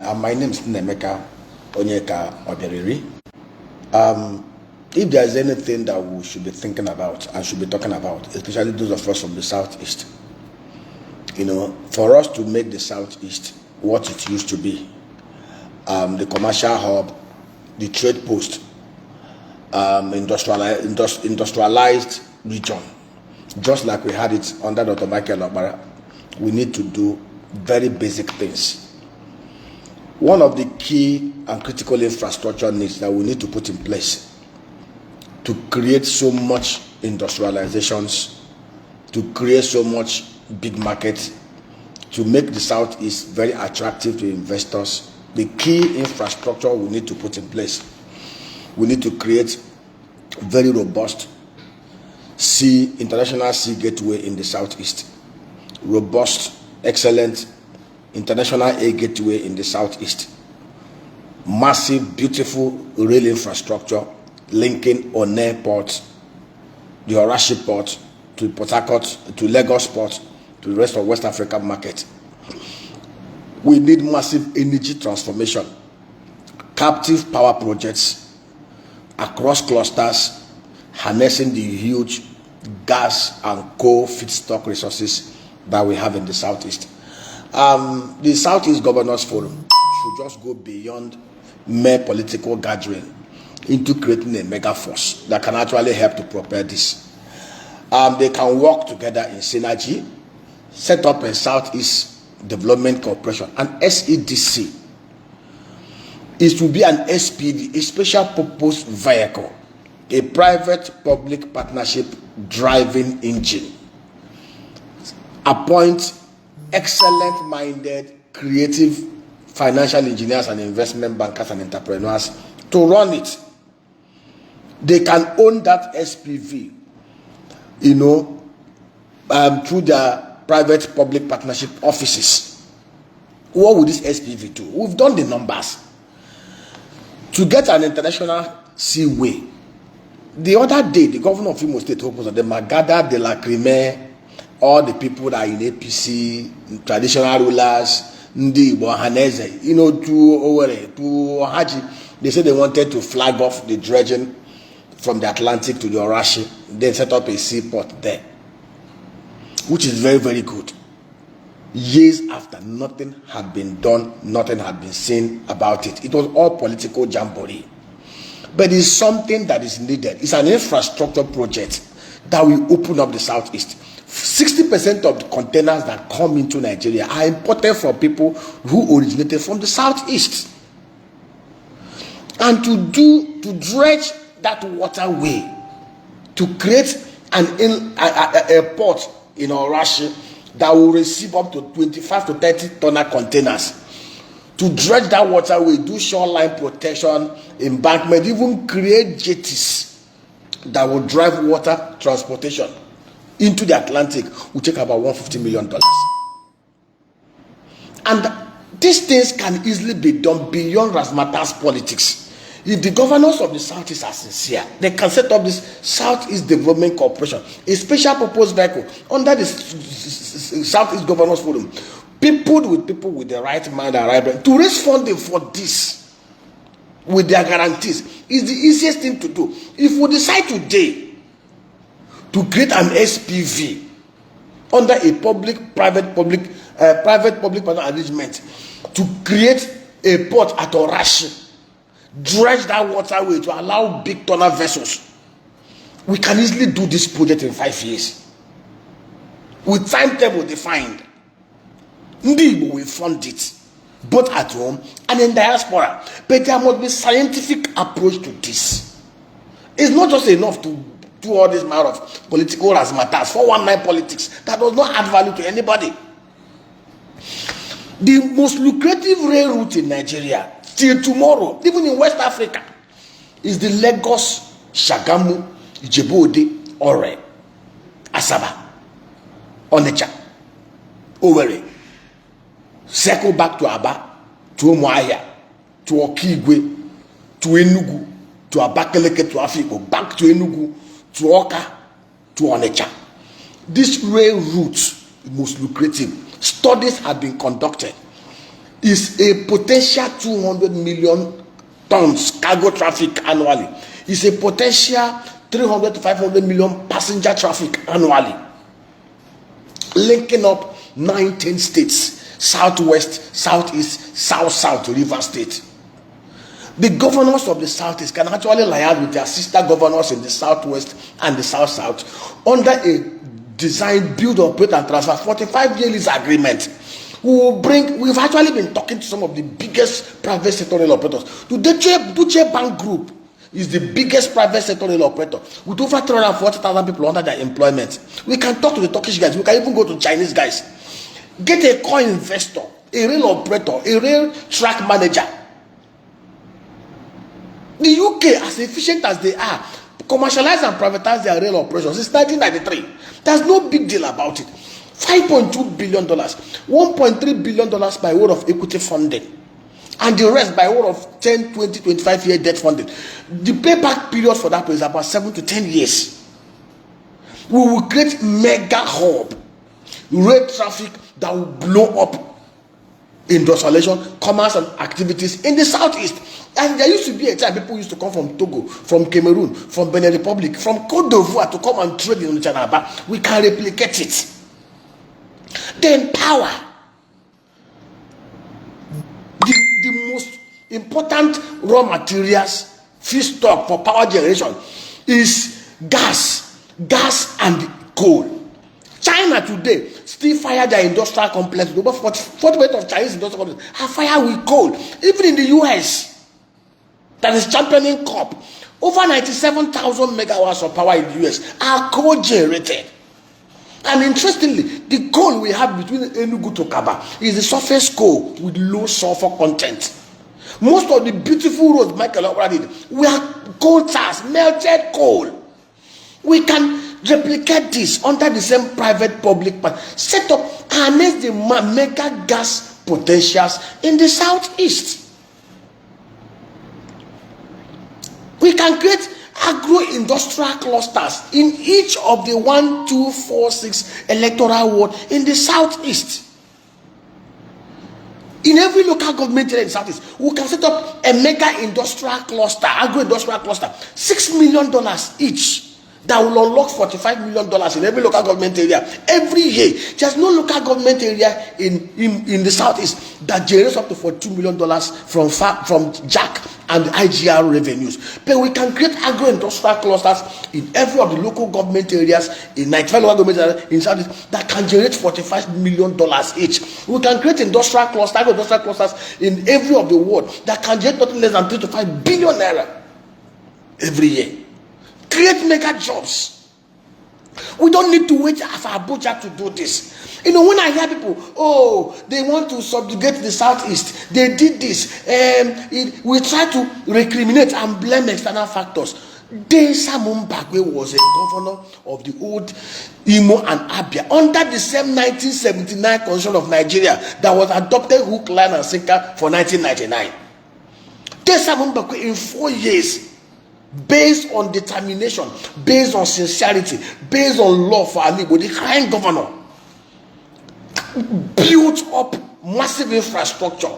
My name is Nemeka Onyeka Oberiri. If there is anything that we should be thinking about and should be talking about, especially those of us from the Southeast, for us to make the Southeast what it used to be, the commercial hub, the trade post, industrialized region, just like we had it under Dr. Michael Obara, we need to do very basic things. One of the key and critical infrastructure needs that we need to put in place to create so much industrializations, to create so much big market, to make the Southeast very attractive to investors. The key infrastructure we need to put in place. We need to create very robust international sea gateway in the Southeast. Robust, excellent international air gateway in the Southeast. Massive, beautiful rail infrastructure linking Onne Port, the Orashi Port, to Port Harcourt, to Lagos Port, to the rest of West African market. We need massive energy transformation, captive power projects across clusters, harnessing the huge gas and coal feedstock resources that we have in the Southeast. The Southeast Governors Forum should just go beyond mere political gathering into creating a mega force that can actually help to propel this. They can work together in synergy, set up a Southeast Development Corporation, an SEDC. It will be an SPV, a special purpose vehicle, a private-public partnership driving engine. Appoint excellent-minded, creative financial engineers and investment bankers and entrepreneurs to run it. They can own that SPV, through their private-public partnership offices. What would this SPV do? We've done the numbers. To get an international seaway, the other day, the governor of Imo State, the Magada de la Crime, all the people that are in APC, traditional rulers, Ndi Bohanese, to Owerri, to Ohaji, they said they wanted to flag off the dredging from the Atlantic to the Orashi, then set up a seaport there, which is very, very good. Years after, nothing had been done, nothing had been seen about it. It was all political jamboree. But it's something that is needed. It's an infrastructure project that will open up the Southeast. 60% of the containers that come into Nigeria are imported from people who originated from the Southeast. And to dredge that waterway, to create a port in Orashi that will receive up to 25 to 30 tonner containers, to dredge that waterway, do shoreline protection, embankment, even create jetties that will drive water transportation into the Atlantic, will take about $150 million. And these things can easily be done beyond razzmatazz politics. If the governors of the Southeast are sincere, they can set up this Southeast Development Corporation, a special purpose vehicle under the Southeast Governors Forum, people with the right mind and right brain, to raise funding for this with their guarantees is the easiest thing to do. If we decide today to create an SPV under a private public partner arrangement to create a port at Orashi, dredge that waterway to allow big tonner vessels, we can easily do this project in 5 years with timetable defined. Ndi will fund it both at home and in diaspora, but there must be scientific approach to this. It's not just enough to do all this matter of political razzmatazz, 419 politics that does not add value to anybody. The most lucrative rail route in Nigeria till tomorrow, even in West Africa, is the Lagos, Shagamu, Ijebu-Ode, Ore, Asaba, Onitsha, Owerri, circle back to Aba, to Umuahia, to Okigwe, to Enugu, to Abakaleke, to Afikpo, back to Enugu, to Oka, to Onitsha. This rail route is most lucrative. Studies have been conducted. is a potential 200 million tons cargo traffic annually. It's a potential 300 to 500 million passenger traffic annually, linking up 19 states, southwest, southeast, south, river state. The governors of the southeast can actually liaise with their sister governors in the southwest and the south under a design, build, operate, and transfer 45-year lease agreement. We've actually been talking to some of the biggest private sector rail operators. The Deutsche Bank Group is the biggest private sector rail operator with over 340,000 people under their employment. We can talk to the Turkish guys. We can even go to Chinese guys. Get a core investor, a rail operator, a rail track manager. The UK, as efficient as they are, commercialize and privatize their rail operations since 1993. There's no big deal about it. $5.2 billion, $1.3 billion by way of equity funding, and the rest by way of 10, 20, 25-year debt funding. The payback period for that is about 7 to 10 years. We will create mega hub, rail traffic that will blow up industrialization, commerce, and activities in the southeast. And there used to be a time people used to come from Togo, from Cameroon, from Benin Republic, from Cote d'Ivoire to come and trade in Onitsha. We can replicate it. Then power. The most important raw materials, feedstock for power generation is gas and coal. China today still fire their industrial complex. Over 40% of Chinese industrial complexes are fired with coal. Even in the US, that is championing COP, over 97,000 megawatts of power in the US are coal generated. And interestingly, the coal we have between Enugu to Kaba is the surface coal with low sulfur content. Most of the beautiful roads Michael already did were coal tars, melted coal. We can replicate this under the same private-public part. Set up, harness the mega gas potentials in the southeast. We can create agro-industrial clusters in each of the 1, 2, 4, 6 electoral ward in the southeast. In every local government area in the southeast, we can set up a mega industrial cluster, agro-industrial cluster, $6 million each. That will unlock $45 million in every local government area every year. There's no local government area in the southeast that generates up to $42 million from JAC and IGR revenues. But we can create agro-industrial clusters in every of the local government areas, in 95 local government areas in southeast that can generate $45 million each. We can create agro-industrial clusters in every of the ward that can generate nothing less than 3 to 5 billion naira every year. Create mega jobs. We don't need to wait for Abuja to do this. You know, when I hear people, they want to subjugate the southeast, they did this, we try to recriminate and blame external factors. Densa Mumbagwe was a governor of the old Imo and Abia under the same 1979 Constitution of Nigeria that was adopted hook, line, and sinker for 1999. Densa Mumbagwe in 4 years, based on determination, based on sincerity, based on love for Alibo, the current governor built up massive infrastructure.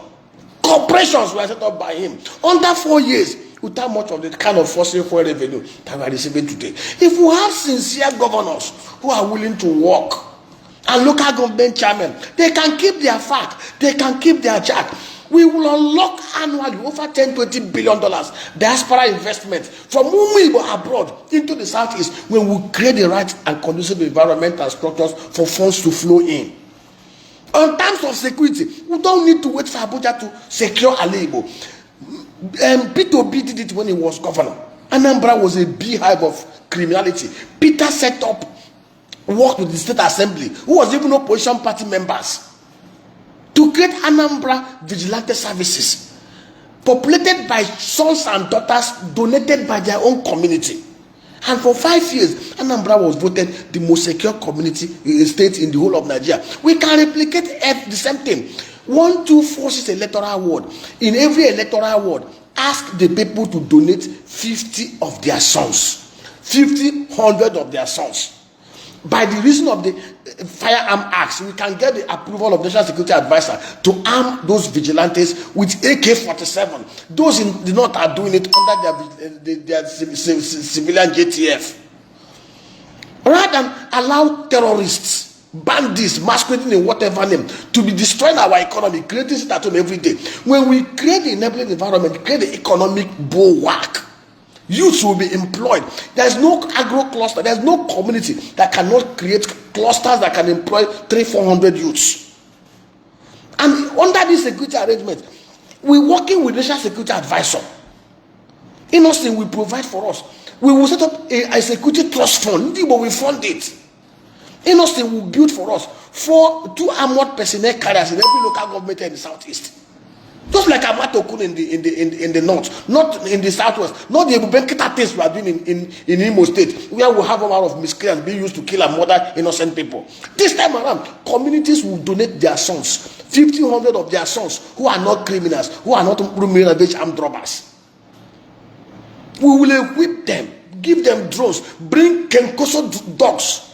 Corporations were set up by him under 4 years without much of the kind of fossil fuel revenue that we are receiving today. If we have sincere governors who are willing to work, and local government chairmen, they can keep their fact, they can keep their jack. We will unlock annually over $10-20 billion diaspora investment from Umuibo abroad into the southeast when we create the right and conducive environment and structures for funds to flow in. In terms of security, we don't need to wait for Abuja to secure Alibo. P2B did it when he was governor. Anambra was a beehive of criminality. Peter set up, worked with the state assembly, who was even opposition party members, to create Anambra Vigilante Services, populated by sons and daughters donated by their own community. And for 5 years, Anambra was voted the most secure community state in the whole of Nigeria. We can replicate the same thing. 1, 2, 4, 6 electoral ward. In every electoral ward, ask the people to donate 50 of their sons. 50, 100 of their sons. by the reason of the Firearm Acts, we can get the approval of National Security Advisor to arm those vigilantes with AK-47. Those in the north are doing it under their civilian JTF. Rather than allow terrorists, bandits, masquerading in whatever name, to be destroying our economy, creating it at home every day. When we create the enabling environment, create the economic bulwark, youths will be employed. There's no agro-cluster. There's no community that cannot create clusters that can employ 300-400 youths. And under this security arrangement, we're working with National Security Advisor. In Austin, will provide for us. We will set up a security trust fund. We will fund it. In Austin, will build for us 2 armored personnel carriers in every local government in the southeast. Just like Amatokun in the north, not in the southwest, not the Ebubenkita things we are doing in Imo State, where we have a lot of miscreants being used to kill and murder innocent people. This time around, communities will donate their sons, 1,500 of their sons who are not criminals, who are not criminal armed robbers. We will equip them, give them drones, bring Kenkoso dogs.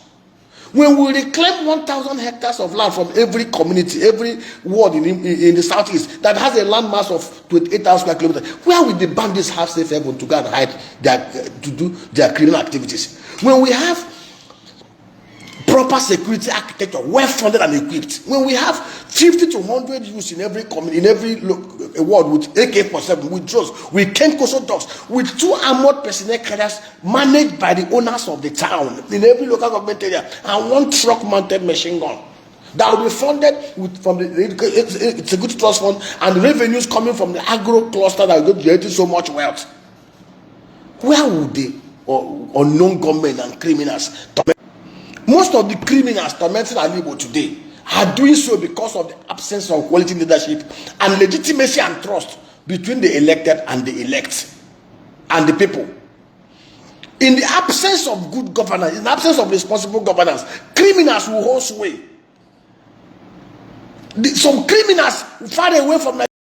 When we reclaim 1,000 hectares of land from every community, every ward in the southeast that has a land mass of 28,000 square kilometers, where will the bandits have safe haven to go and hide to do their criminal activities? When we have proper security architecture, well funded and equipped, when we have 50 to 100 youths in every ward with AK-47, with drones, with Kenkoso dogs, with 2 armored personnel carriers managed by the owners of the town in every local government area, and 1 truck-mounted machine gun that will be funded from the Security Trust Fund and the revenues coming from the agro-cluster that will generate so much wealth. Where would the unknown government and criminals torment? Most of the criminals tormenting our Igbo today are doing so because of the absence of quality leadership and legitimacy and trust between the elected and the elect and the people. In the absence of good governance, in the absence of responsible governance, criminals will hold sway. Some criminals far away from